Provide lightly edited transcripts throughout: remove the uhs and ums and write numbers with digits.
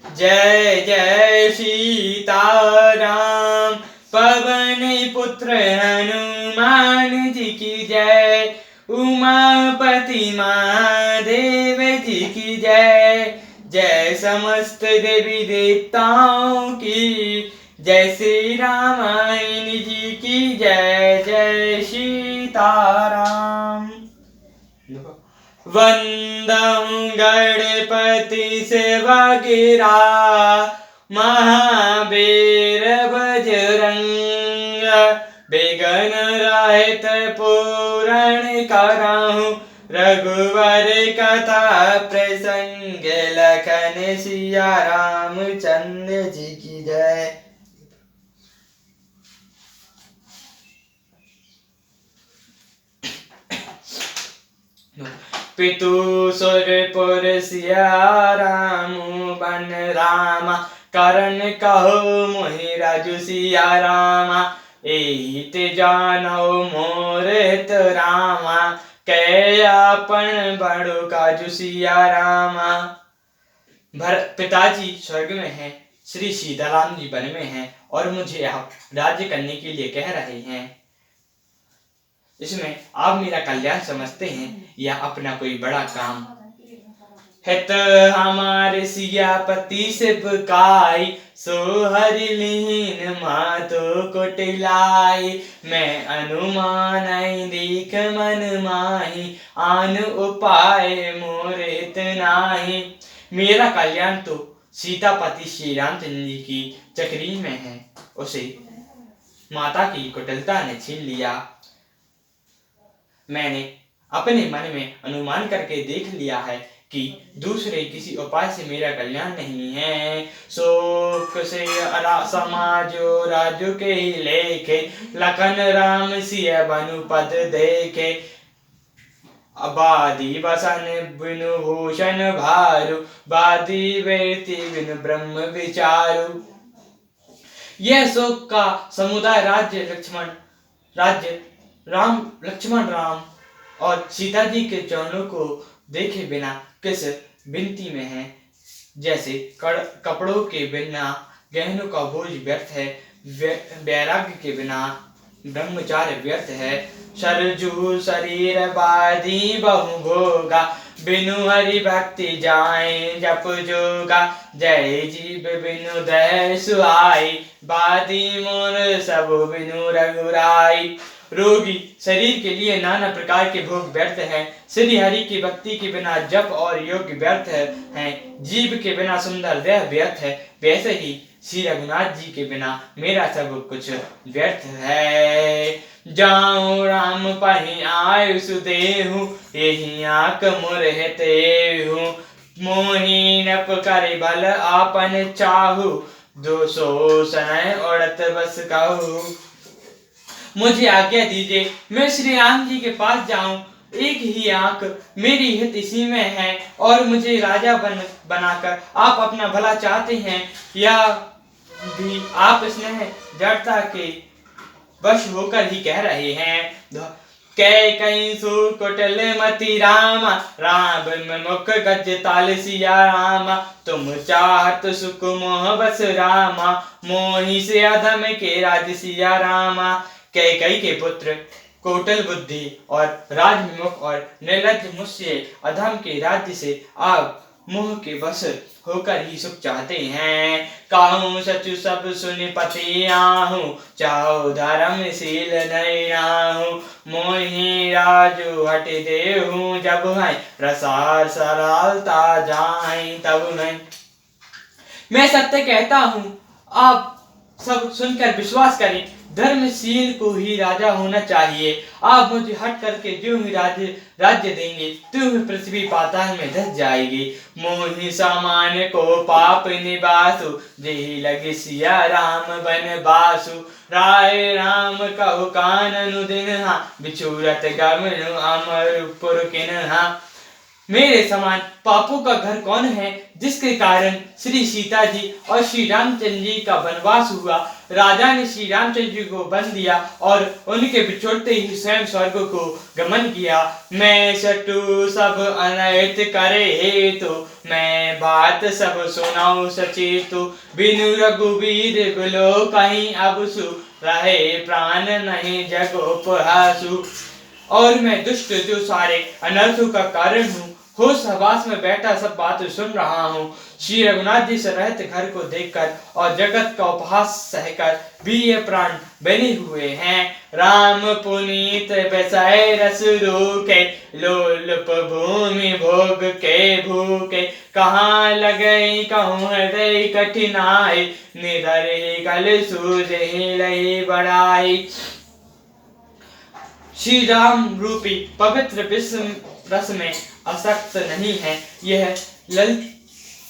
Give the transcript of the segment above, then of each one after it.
जय जय सीताराम। पवन पुत्र हनुमान जी की जय। उमापति महादेव जी की जय। जय समस्त देवी देवताओं की। जय श्री रामायण जी की जय। जय सीताराम। वंदं गणपति सेवा गिरा। महावीर बजरंग। बेगन रहित पूरण कराहूँ। रघुवर कथा प्रसंग लखन सिया रामचंद्र जी की जय। पितु सुरपुर सिया राम बन रामा। करण कहो मोहि राजु सिया रामा। एहित जानौ मोर हित रामा। कै आपन बड़ो काजु सिया रामा। पिताजी स्वर्ग में हैं, श्री सीताराम जी वन में हैं और मुझे आप राज्य करने के लिए कह रहे हैं। इसमें आप मेरा कल्याण समझते हैं या अपना कोई बड़ा काम। हित हमारे सियापति सिपकाई। सो हरि लीन मातो कुटिलाई। मैं अनुमान देख मन माही। आन उपाय मोर हित नाही। मेरा कल्याण तो सीतापति श्री रामचंद्र जी की चक्री में है। उसे माता की कुटिलता ने छीन लिया। मैंने अपने मन में अनुमान करके देख लिया है कि दूसरे किसी उपाय से मेरा कल्याण नहीं है। शोक से समाजो राजू के लेखे। लखन राम सिय बनु पद देखे। अबादी बसन बिनु भूषण भारू। बादी व्यक्ति बिनु ब्रह्म विचारू। यह शोक का समुदाय राज्य लक्ष्मण राम और सीता जी के चरणों को देखे बिना किस विनती में है। जैसे कपड़ों के बिना गहनों का बोझ व्यर्थ है। वैराग्य के बिना ब्रह्मचार्य व्यर्थ है। सरजू शरीर बादी बहु भोगा। बिनु हरि भक्ति जाए जप जोगा। जय जीव बिनु दय सुहाई। बादी मोर सब बिनु रघुराई। रोगी शरीर के लिए नाना प्रकार के भोग व्यर्थ हैं। श्री हरि की भक्ति के बिना जप और योग व्यर्थ हैं। जीव के बिना सुंदर देह व्यर्थ है। वैसे ही श्री रघुनाथ जी के बिना मेरा सब कुछ व्यर्थ है। जाऊं राम पहि आयु सुदेहु। यही आंख मुर हेतेहु। मोहि नप करे बल आपन चाहु। दो सो सनय उड़त बस कहू। मुझे आज्ञा दीजिए मैं श्री राम जी के पास जाऊं। एक ही आंख मेरी हित इसी में है और मुझे राजा बनाकर आप अपना भला चाहते हैं या भी आप स्नेह जड़ता के वश होकर ही कह रहे हैं। कै कहीं सु कुटिल मति रामा। राम मुख गज ताल सिया रामा। तुम चाहत सुख मोह बस रामा। मोहि से अधम के राज सिया रामा। कैकई के पुत्र कोटल बुद्धि और राजमुख और निर्लज्ज मुझसे अधम के राज्य से आप मोह के वश होकर ही सुख चाहते हैं। कहूँ सचु सब सुनि पति आहू। चाहो धर्मशील नहीं आहू। मोहि राजू हट देहूँ जब है। रसार सरलता जाए तब नहीं। मैं सत्य कहता हूँ आप सब सुनकर विश्वास करें। धर्मशील को ही राजा होना चाहिए। आप मुझे हट करके जो ही राज्य देंगे तो ही पृथ्वी पाताल में धस जाएगी। मोहि समान को पाप निवासु। जेहि लगे सिया राम बन बासु। राय राम कहु काननु दिन। बिछुरत गमनु अमर पुर किन्हा। मेरे समान पापों का घर कौन है, जिसके कारण श्री सीता जी और श्री रामचंद्र जी का वनवास हुआ। राजा ने श्री रामचंद्र जी को बंद दिया और उनके बिछोड़ते ही स्वयं स्वर्ग को गमन किया। मैं सटू सब अनर्थ करे हेतु, मैं बात सब सुनाऊं सचेतु। बिनु रघुवीर बिलो कहीं अब सु, रहे प्राण नहीं जग उपहासु। और मैं दुष्ट जो सारे अनर्थों का कारण हूँ, होश हवास में बैठा सब बात सुन रहा हूँ। श्री रघुनाथ जी से रहते घर को देखकर और जगत का उपहास सहकर भी ये प्राण बने हुए हैं। राम पुनीत बसाए रस रोके, लोलुप भूमि भोग के भूखे। कहाँ लगई कहूँ हृदय कठिनाई, निधर कल सूझ लई बढ़ाई। श्री राम रूपी पवित्र विश्व रस में आसक्त नहीं है। यह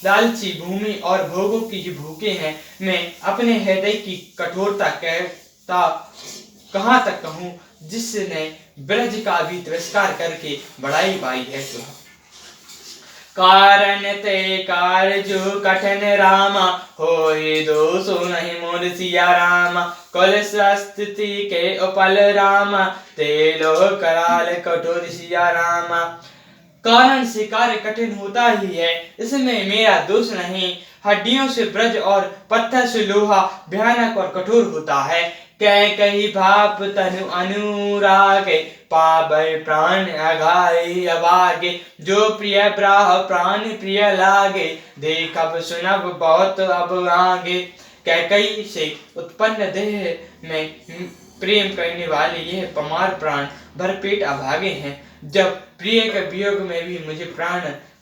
लालची भूमि और भोगों की जो भूखे हैं। मैं अपने हृदय की कठोरता कहता कहाँ तक कहूँ, जिसने ब्रज का भी तिरस्कार करके बड़ाई पाई है। कारण ते कारजु कठिन रामा, होय दोषो नहीं मोर सिया रामा। कुल स्थिति के उपल रामा, ते लोग कराल कठोर सिया रामा। कारण से कार्य कठिन होता ही है, इसमें मेरा दोष नहीं। हड्डियों से ब्रज और पत्थर से लोहा भयानक और कठोर होता है। कह कही भाप तनु अनुरागे, पावै प्राण अघाई अभागे। जो प्रिय ब्राह प्राण प्रिय लागे, देखब सुनब बहुत अब आगे। कैकई से उत्पन्न देह में प्रेम करने वाले यह पमार प्राण भरपेट अभागे हैं। जब प्रिय के वियोग में भी मुझे प्राण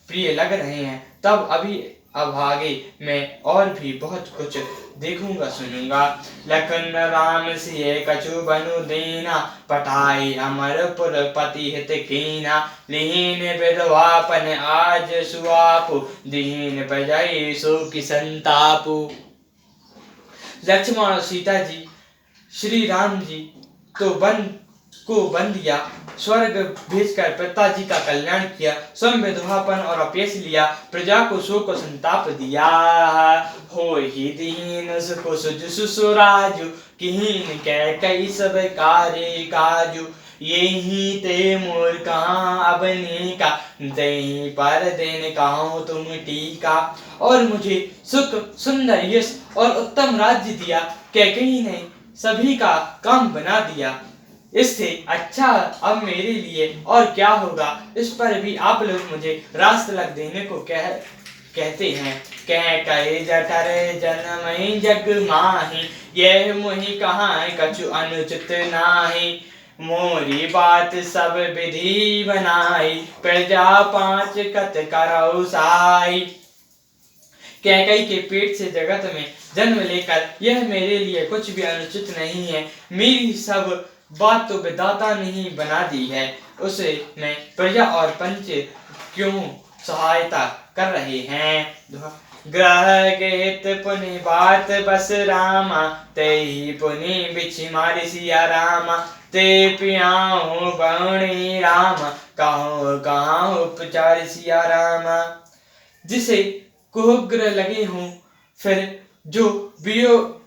प्रिय लग रहे हैं, तब अभी अभागे मैं और भी बहुत कुछ देखूंगा सुनूंगा। लखन राम सिय कछु बनु दीना, पठाई अमरपुर पति हित कीना। लीन विधवापन आज सुआपु, दीन बजाई सो की संतापु। लक्ष्मण और सीता जी श्री राम जी तो बन दिया, स्वर्ग भेजकर पिताजी का कल्याण किया, स्वयं विधवापन और अपयश लिया, प्रजा को शोक और संताप दिया। हो ही दीन सुख सुज सुसुराजु, कीन कह कई सब कार्य काजु। यही ते मोर कहाँ अबने का, दही पर दिन कहूँ तुम टीका। और मुझे सुख सुंदर यश और उत्तम राज्य दिया, कैकेयी ने सभी का काम बना दिया। इससे अच्छा अब मेरे लिए और क्या होगा। इस पर भी आप लोग मुझे रास तिलक देने को कहते हैं। कह कहे जठर जन्महि जग माही, यह मुहि कहाँ कछु अनुचित नाही। मोरी बात सब विधि बनाई, प्रजा 5 कत करौ साई। कैकई के पेट से जगत में जन्म लेकर यह मेरे लिए कुछ भी अनुचित नहीं है। मेरी सब बात तो विधाता ने ही बना दी है, उसे मैं प्रजा और पंच क्यों सहायता कर रहे हैं। ग्रह के हित पुनि बात बस रामा, ते ही पुनि बिछि मारि सिया रामा। ते पियाऊँ बौणी रामा, कहो कहाँ उपचार सिया रामा। जिसे कुहग्र लगे हों, फिर जो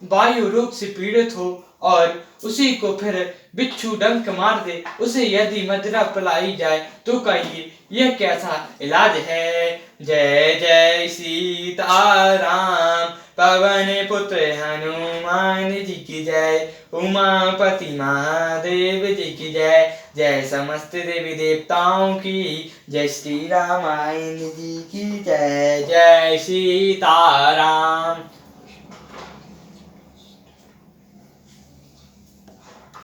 वायु रोग से पीड़ित हो और उसी को फिर बिच्छू डंक मार दे, उसे यदि मदिरा पिलाई जाए तो कहिए यह कैसा इलाज है। जय जय सीताराम, पवन पुत्र हनुमान जी की जय। उमापति महादेव जी की जय। जय समस्त देवी देवताओं की जय। श्री रामायण जी की जय। जय सीताराम।